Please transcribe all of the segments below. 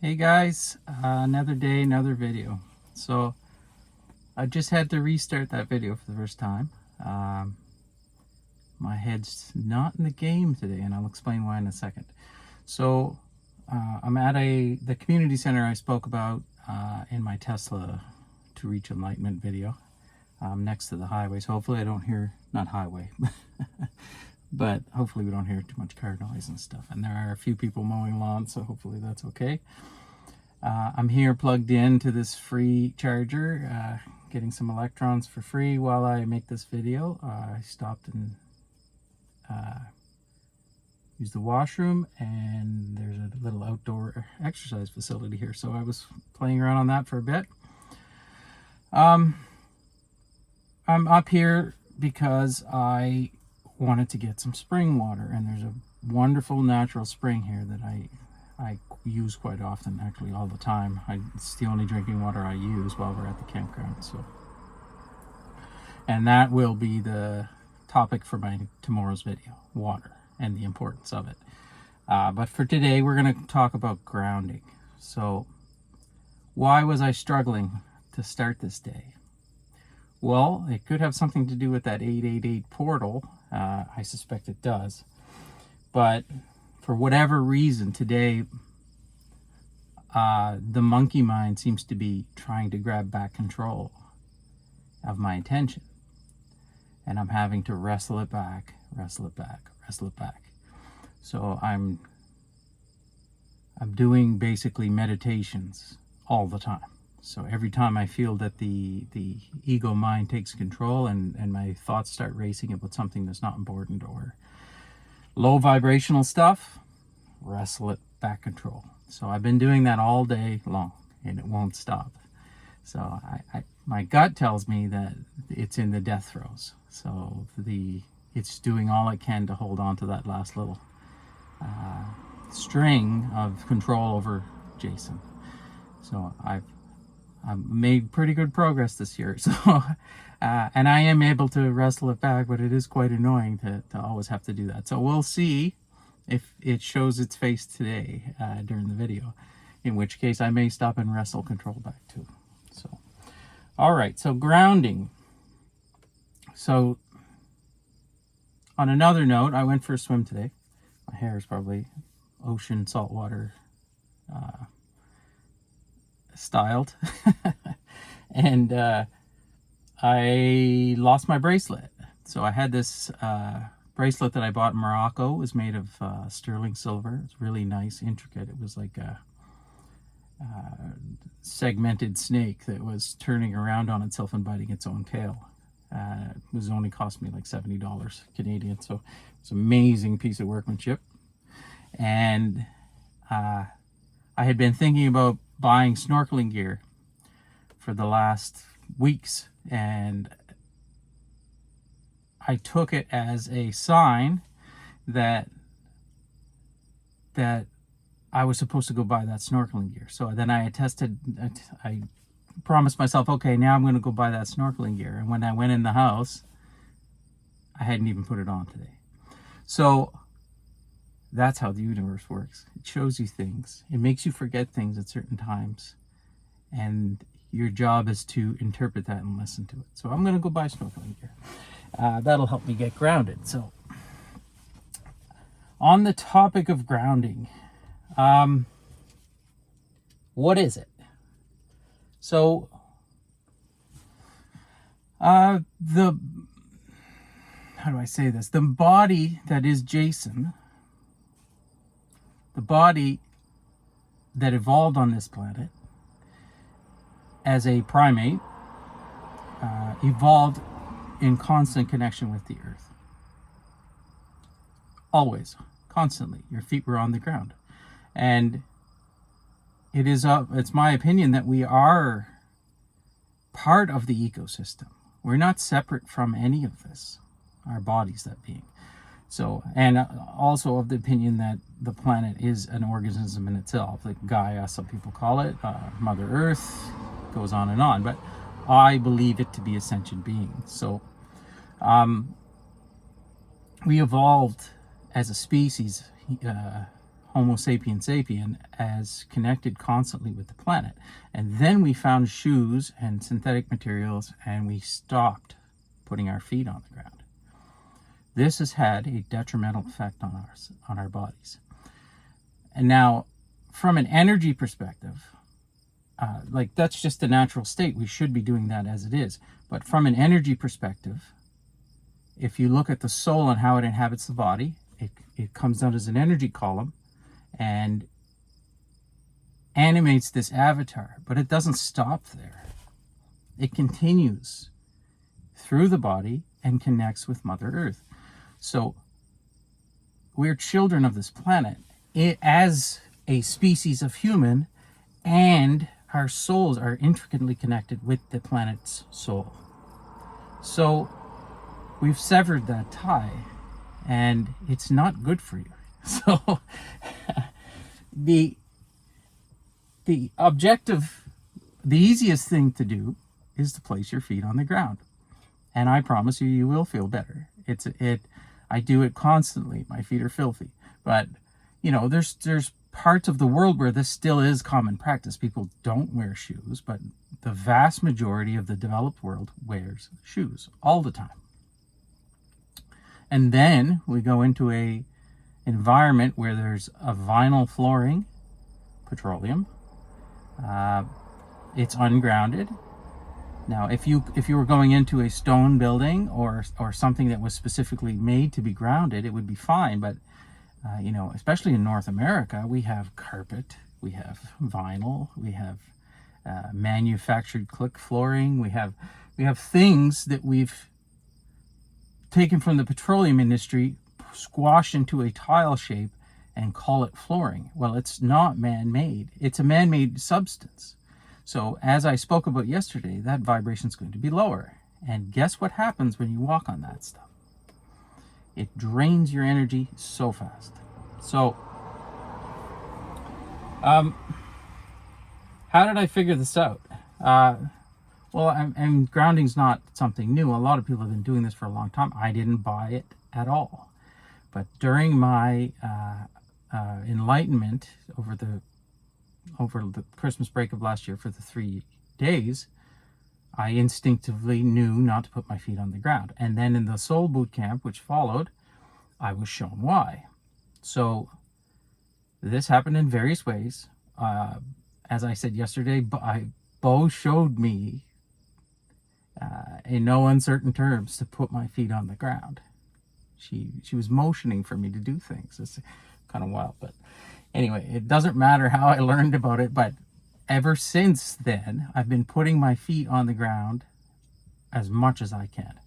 Hey guys, another day, another video. So I just had to restart that video for the first time. My head's not in the game today, and I'll explain why in a second. So I'm at the community center I spoke about in my Tesla to reach enlightenment video, next to the highway. So hopefully I don't hear, not highway, but hopefully we don't hear too much car noise and stuff. And there are a few people mowing lawns, so hopefully that's okay. I'm here plugged in to this free charger, getting some electrons for free while I make this video. I stopped and used the washroom, and there's a little outdoor exercise facility here. So I was playing around on that for a bit. I'm up here because I wanted to get some spring water, and there's a wonderful natural spring here that I use quite often, actually all the time. It's the only drinking water I use while we're at the campground. So, and that will be the topic for my tomorrow's video: water and the importance of it. But for today, we're going to talk about grounding. So, why was I struggling to start this day? Well, it could have something to do with that 888 portal. I suspect it does. But for whatever reason, today, the monkey mind seems to be trying to grab back control of my attention. And I'm having to wrestle it back, wrestle it back, wrestle it back. So I'm doing basically meditations all the time. So every time I feel that the ego mind takes control and my thoughts start racing about something that's not important or low vibrational stuff, wrestle it back control. So I've been doing that all day long, and it won't stop. So my gut tells me that it's in the death throes. So it's doing all it can to hold on to that last little string of control over Jason. So I've made pretty good progress this year. So and I am able to wrestle it back, but it is quite annoying to always have to do that. So we'll see if it shows its face today during the video, in which case I may stop and wrestle control back too. So, all right, so grounding. So on another note, I went for a swim today. My hair is probably ocean saltwater styled. And I lost my bracelet. So I had this bracelet that I bought in Morocco. It was made of sterling silver. It's really nice, intricate. It was like a segmented snake that was turning around on itself and biting its own tail. It was only cost me like $70 Canadian. So it's an amazing piece of workmanship. And I had been thinking about buying snorkeling gear for the last weeks, and I took it as a sign that I was supposed to go buy that snorkeling gear. So then I promised myself, okay, now I'm going to go buy that snorkeling gear. And when I went in the house, I hadn't even put it on today. So that's how the universe works. It shows you things. It makes you forget things at certain times. And your job is to interpret that and listen to it. So I'm going to go buy snorkeling gear. That'll help me get grounded. So on the topic of grounding, what is it? So how do I say this? The body that is Jason, the body that evolved on this planet as a primate, evolved in constant connection with the earth. Always, constantly. Your feet were on the ground. And it's my opinion that we are part of the ecosystem. We're not separate from any of this, our bodies, that being. So, and also of the opinion that the planet is an organism in itself, like Gaia, some people call it, Mother Earth, goes on and on. But I believe it to be a sentient being. So we evolved as a species, Homo sapiens sapien as connected constantly with the planet. And then we found shoes and synthetic materials, and we stopped putting our feet on the ground. This has had a detrimental effect on our bodies. And now, from an energy perspective, like that's just the natural state. We should be doing that as it is. But from an energy perspective, if you look at the soul and how it inhabits the body, it comes out as an energy column and animates this avatar, but it doesn't stop there. It continues through the body and connects with Mother Earth. So we're children of this planet as a species of human, and our souls are intricately connected with the planet's soul. So we've severed that tie, and it's not good for you. So the objective, the easiest thing to do is to place your feet on the ground. And I promise you, you will feel better. I do it constantly. My feet are filthy. But, you know, there's parts of the world where this still is common practice. People don't wear shoes, but the vast majority of the developed world wears shoes all the time. And then we go into a environment where there's a vinyl flooring, petroleum. It's ungrounded. Now, if you were going into a stone building or something that was specifically made to be grounded, it would be fine. But you know, especially in North America, we have carpet, we have vinyl, we have manufactured click flooring. We have things that we've taken from the petroleum industry, squashed into a tile shape, and call it flooring. Well, it's not man-made. It's a man-made substance. So as I spoke about yesterday, that vibration is going to be lower. And guess what happens when you walk on that stuff? It drains your energy so fast. So, how did I figure this out? Well, and grounding's not something new. A lot of people have been doing this for a long time. I didn't buy it at all. But during my enlightenment over the Christmas break of last year for the 3 days, I instinctively knew not to put my feet on the ground. And then in the Soul Boot Camp, which followed, I was shown why. So this happened in various ways. As I said yesterday, Bo showed me in no uncertain terms to put my feet on the ground. She was motioning for me to do things. It's kind of wild, but anyway, it doesn't matter how I learned about it, but ever since then, I've been putting my feet on the ground as much as I can.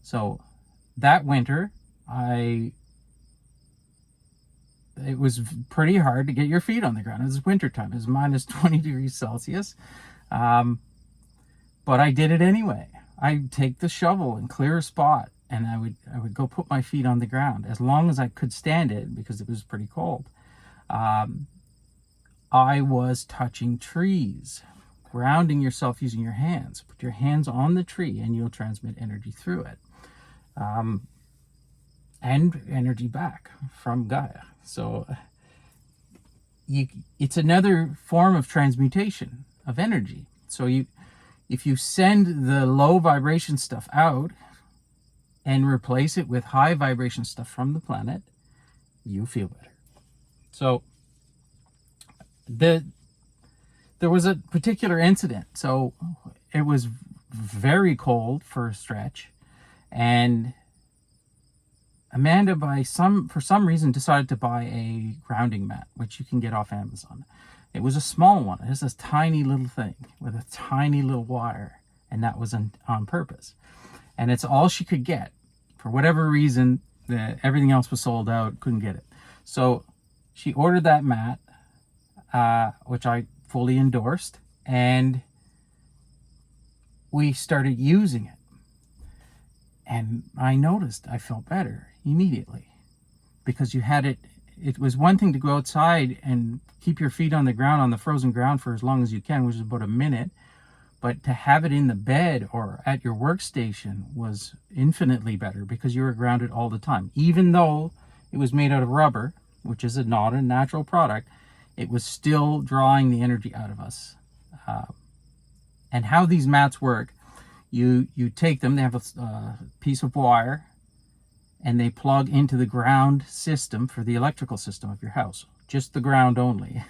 So that winter, it was pretty hard to get your feet on the ground. It was wintertime. It was minus 20 degrees Celsius. But I did it anyway. I'd take the shovel and clear a spot, and I would go put my feet on the ground as long as I could stand it, because it was pretty cold. I was touching trees, grounding yourself using your hands. Put your hands on the tree and you'll transmit energy through it. And energy back from Gaia. So it's another form of transmutation of energy. So if you send the low vibration stuff out and replace it with high vibration stuff from the planet, you feel better. So there was a particular incident. So it was very cold for a stretch, and Amanda, for some reason, decided to buy a grounding mat, which you can get off Amazon. It was a small one. It was this tiny little thing with a tiny little wire, and that was on purpose. And it's all she could get. For whatever reason, everything else was sold out, couldn't get it. So she ordered that mat, which I fully endorsed, and we started using it. And I noticed I felt better immediately, because you had it. It was one thing to go outside and keep your feet on the ground, on the frozen ground, for as long as you can, which is about a minute. But to have it in the bed or at your workstation was infinitely better, because you were grounded all the time. Even though it was made out of rubber, which is not a natural product, it was still drawing the energy out of us. And how these mats work, you take them, they have a piece of wire, and they plug into the ground system for the electrical system of your house. Just the ground only,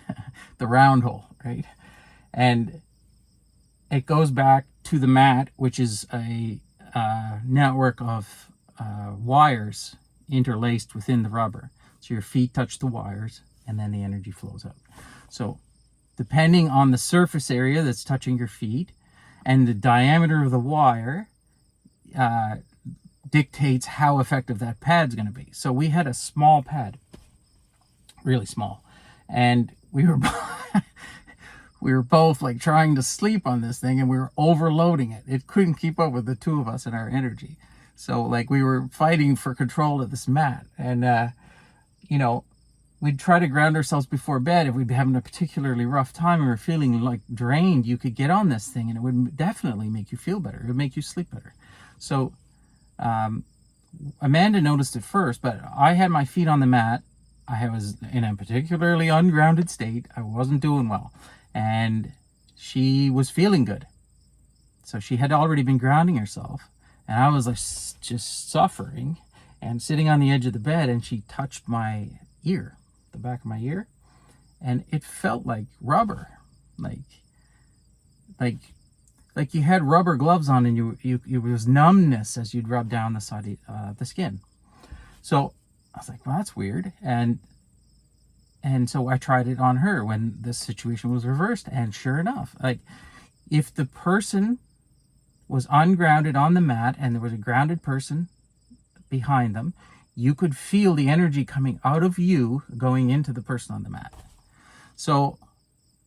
the round hole, right? And it goes back to the mat, which is a network of wires interlaced within the rubber. So your feet touch the wires, and then the energy flows out. So depending on the surface area that's touching your feet and the diameter of the wire, dictates how effective that pad's going to be. So we had a small pad, really small, and we were both like trying to sleep on this thing, and we were overloading it. It couldn't keep up with the two of us and our energy. So like we were fighting for control of this mat, and we'd try to ground ourselves before bed. If we'd be having a particularly rough time and we're feeling like drained, you could get on this thing and it would definitely make you feel better. It would make you sleep better. So Amanda noticed it first, but I had my feet on the mat. I was in a particularly ungrounded state. I wasn't doing well, and she was feeling good. So she had already been grounding herself, and I was like just suffering and sitting on the edge of the bed, and she touched my ear, the back of my ear, and it felt like rubber, like you had rubber gloves on, and it was numbness as you'd rub down the side of the skin. So I was like, well, that's weird. And so I tried it on her when this situation was reversed. And sure enough, like if the person was ungrounded on the mat and there was a grounded person behind them, you could feel the energy coming out of you going into the person on the mat. So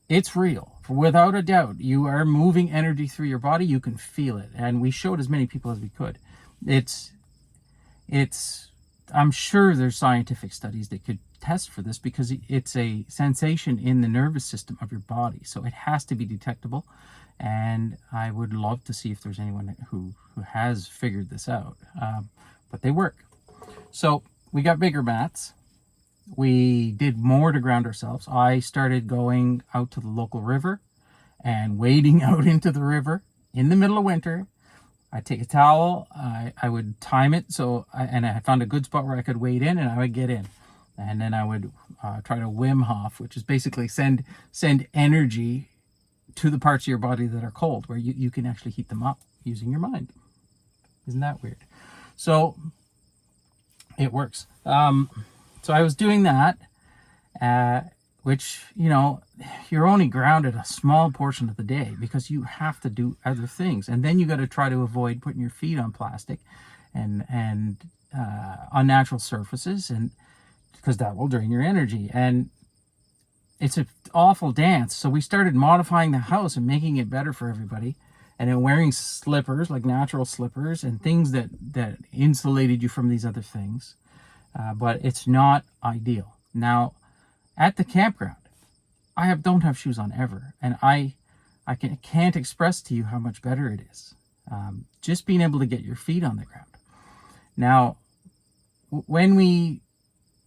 it's real. Without a doubt, you are moving energy through your body. You can feel it. And we showed as many people as we could. I'm sure there's scientific studies that could test for this, because it's a sensation in the nervous system of your body. So it has to be detectable. And I would love to see if there's anyone who has figured this out. But they work. So we got bigger mats. We did more to ground ourselves. I started going out to the local river and wading out into the river in the middle of winter. I'd take a towel, I would time it, and I found a good spot where I could wade in, and I would get in. And then I would try to Wim Hof, which is basically send energy to the parts of your body that are cold, where you can actually heat them up using your mind. Isn't that weird? So it works. So I was doing that, which, you're only grounded a small portion of the day because you have to do other things. And then you got to try to avoid putting your feet on plastic and unnatural surfaces, and because that will drain your energy. And it's an awful dance. So we started modifying the house and making it better for everybody. And then wearing slippers, like natural slippers, and things that insulated you from these other things. But it's not ideal. Now, at the campground, I don't have shoes on ever, and I can't express to you how much better it is. Just being able to get your feet on the ground. Now,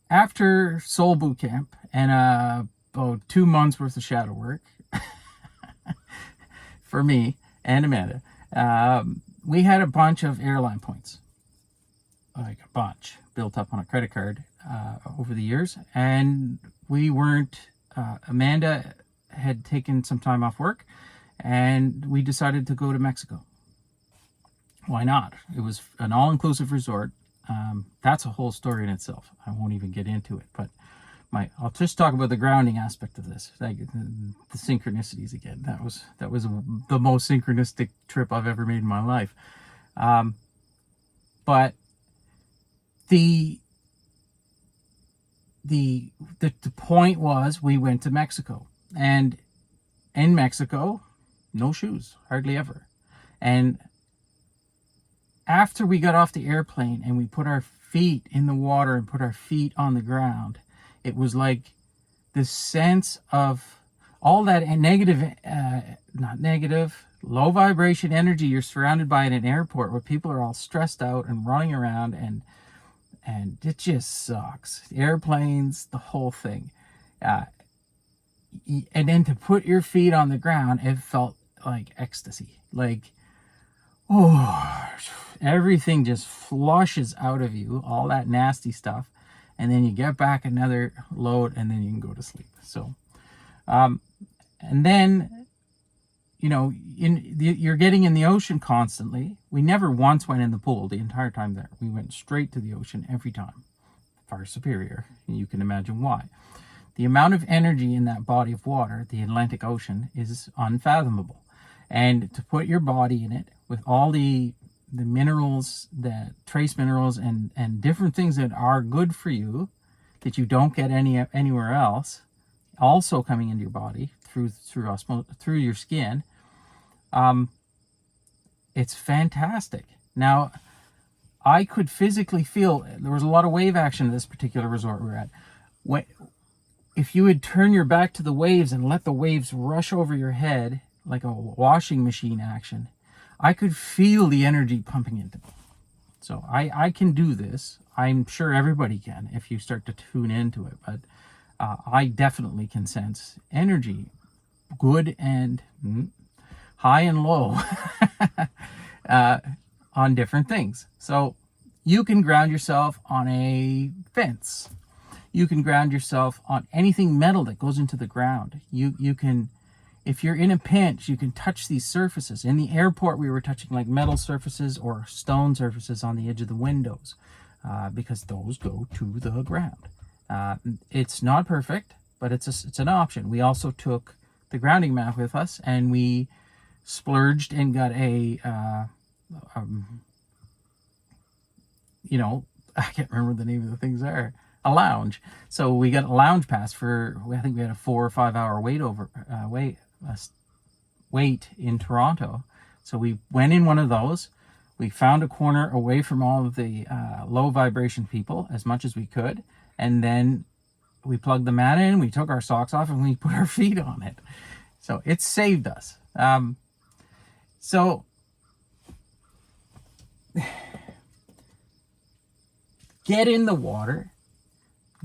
after Soul Boot Camp and about 2 months worth of shadow work for me and Amanda, we had a bunch of airline points, like a bunch, built up on a credit card over the years. And we weren't, Amanda had taken some time off work, and we decided to go to Mexico. Why not? It was an all-inclusive resort. That's a whole story in itself. I won't even get into it, but I'll just talk about the grounding aspect of this, like the synchronicities again. That was the most synchronistic trip I've ever made in my life. But the point was, we went to Mexico, and in Mexico, no shoes, hardly ever. And after we got off the airplane and we put our feet in the water and put our feet on the ground, it was like this sense of all that low vibration energy you're surrounded by in an airport, where people are all stressed out and running around and it just sucks. Airplanes, the whole thing. And then to put your feet on the ground, it felt like ecstasy. Like, oh, everything just flushes out of you, all that nasty stuff. And then you get back another load, and then you can go to sleep. So, and then, you're getting in the ocean constantly. We never once went in the pool the entire time there. We went straight to the ocean every time. Far superior. And you can imagine why. The amount of energy in that body of water, the Atlantic Ocean, is unfathomable. And to put your body in it with all the minerals, the trace minerals, and different things that are good for you that you don't get anywhere else, also coming into your body through your skin, it's fantastic. Now, I could physically feel there was a lot of wave action at this particular resort we're at. If you would turn your back to the waves and let the waves rush over your head like a washing machine action, I could feel the energy pumping into me. So I can do this. I'm sure everybody can if you start to tune into it. But I definitely can sense energy, good and high and low, on different things. So you can ground yourself on a fence. You can ground yourself on anything metal that goes into the ground. You can, if you're in a pinch, you can touch these surfaces. In the airport, we were touching like metal surfaces or stone surfaces on the edge of the windows, because those go to the ground. It's not perfect, but it's an option. We also took the grounding mat with us, and we splurged and got I can't remember the name of the things there. A lounge. So we got a lounge pass I think we had a 4 or 5 hour wait in Toronto. So we went in one of those. We found a corner away from all of the low vibration people as much as we could. And then we plugged the mat in, we took our socks off, and we put our feet on it. So it saved us. So get in the water.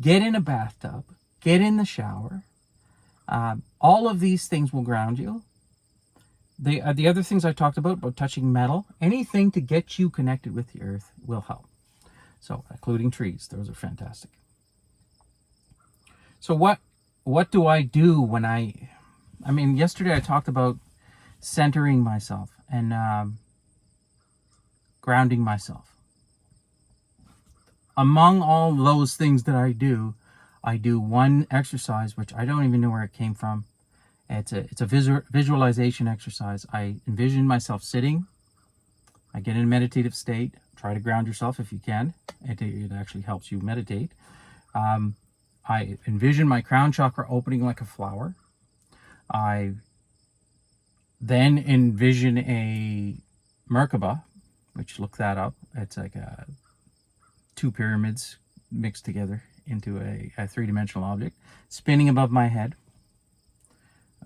Get in a bathtub, get in the shower. All of these things will ground you. The other things I talked about touching metal, anything to get you connected with the earth will help. So, including trees, those are fantastic. So what do I do when yesterday I talked about centering myself and grounding myself. Among all those things that I do one exercise, which I don't even know where it came from. It's a visualization exercise. I envision myself sitting. I get in a meditative state. Try to ground yourself if you can. It actually helps you meditate. I envision my crown chakra opening like a flower. I then envision a Merkaba, which, look that up. It's like two pyramids mixed together into a three-dimensional object, spinning above my head.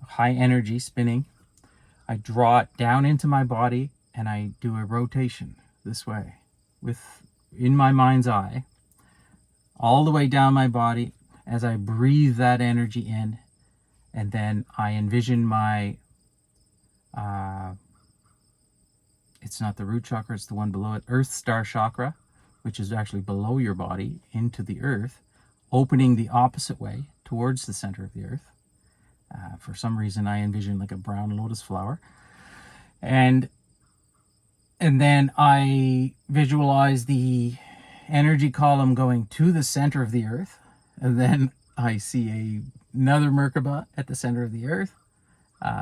High energy spinning. I draw it down into my body, and I do a rotation this way, in my mind's eye, all the way down my body as I breathe that energy in. And then I envision my, it's not the root chakra, it's the one below it, Earth Star Chakra, which is actually below your body into the earth, opening the opposite way towards the center of the earth. For some reason, I envision like a brown lotus flower. And then I visualize the energy column going to the center of the earth. And then I see another Merkaba at the center of the earth,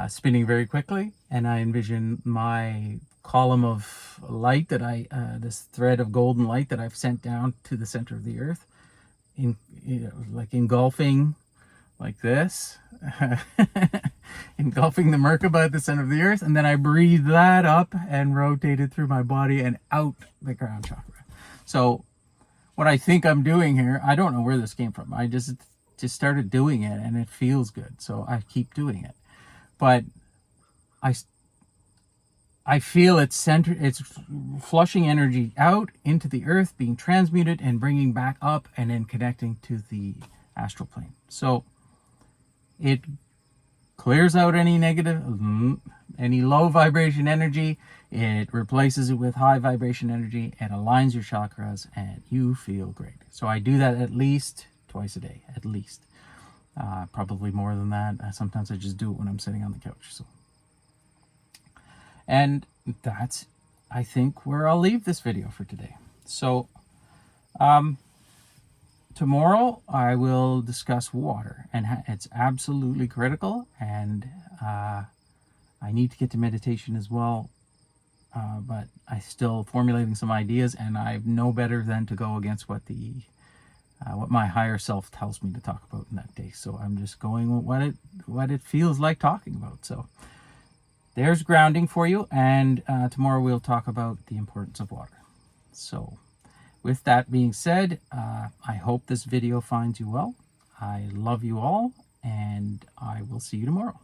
spinning very quickly. And I envision my column of light this thread of golden light that I've sent down to the center of the earth, like engulfing like this, engulfing the Merkaba at the center of the earth. And then I breathe that up and rotate it through my body and out the crown chakra. So what I think I'm doing here, I don't know where this came from. I just started doing it and it feels good. So I keep doing it. But I feel it's flushing energy out into the earth, being transmuted and bringing back up and then connecting to the astral plane. So it clears out any negative, any low vibration energy. It replaces it with high vibration energy and aligns your chakras, and you feel great. So I do that at least twice a day, at least. Probably more than that. Sometimes I just do it when I'm sitting on the couch. So. And that's, I think, where I'll leave this video for today. So tomorrow I will discuss water, and it's absolutely critical, and I need to get to meditation as well, but I'm still formulating some ideas, and I know better than to go against what my higher self tells me to talk about in that day. So I'm just going with what it feels like talking about. So there's grounding for you, and tomorrow we'll talk about the importance of water. So with that being said, I hope this video finds you well. I love you all, and I will see you tomorrow.